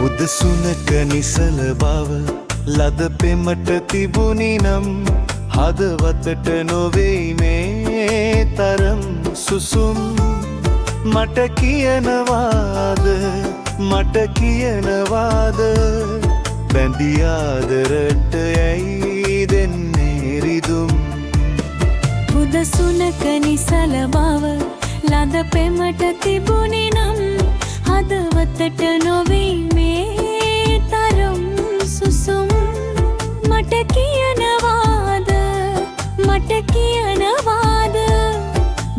උදසුනක නිසල බව ලද පෙමට තිබුණි නම් හදවතට නොවෙයි මේ තරම් සුසුම් මට කියනවාද බැඳි ආදරට ඇයි දෙන්නේ රිදුම් උදසුනක නිසල බව ලද පෙමට තිබුණි නම් හදවතට නොවෙයි මේ තරම් සුසුම් මට කියනවාද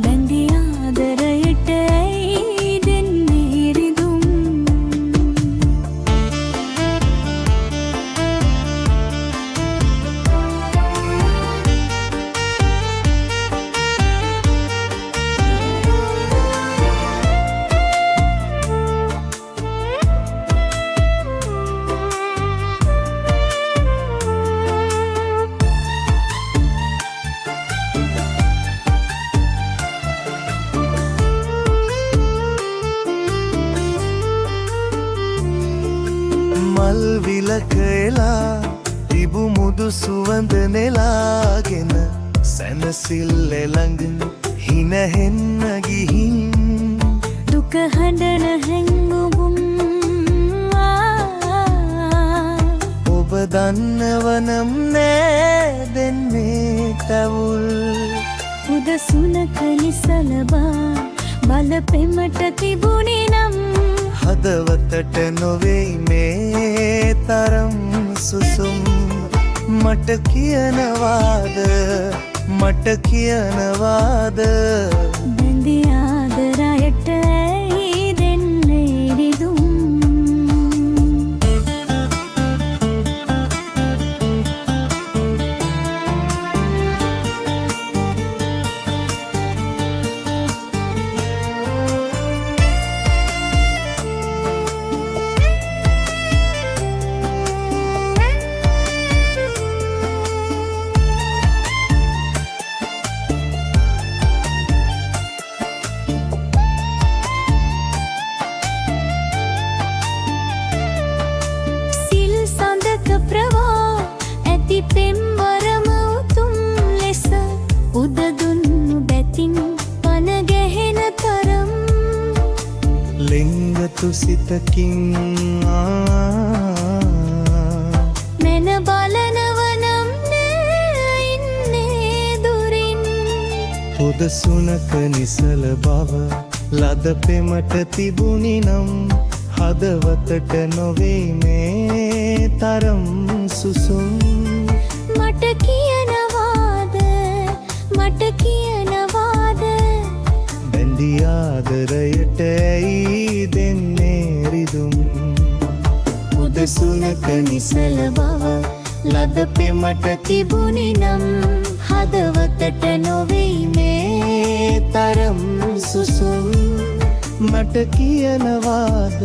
බැඳි ආදරයට ඇයි දෙන්නේ රිදුම් මල් විලක එලා තිබු මුදු සුවඳ නෙලාගෙන සැනසිල්ල ළඟ හිනහෙන්න ගිහින් දුක හඬන හැංගුම් ඔබ දන්නවනම් නෑ දෙන්නේ තවුල් උදසුනක නිසල බල පෙමට තිබුණි නම් හදවතට නොවෙයි මේ තරම් සුසුම් මට කියනවාද බැඳි ආදරයට ඇයි දෙන්නේ රිදුම් පෙම්වරම උතුම් ලෙස උදදුන්නු බැතින් පන ගැහෙන තරම් ලිංගතු සිතකින් මෙන බලනවනම් නෑ ඉන්නේ දුරින් උදසුනක නිසල බව ලද පෙමට තිබුණි නම් හදවතට නොවෙයි මේ තරම් සුසුම් මට කියනවාද බැඳි ආදරයට ඇයි දෙන්නේ රිදුම් උදසුනක නිසල බව ලද පෙමට තිබුණි නම් හදවතට නොවෙයි මේ තරම් සුසුම් මට කියනවාද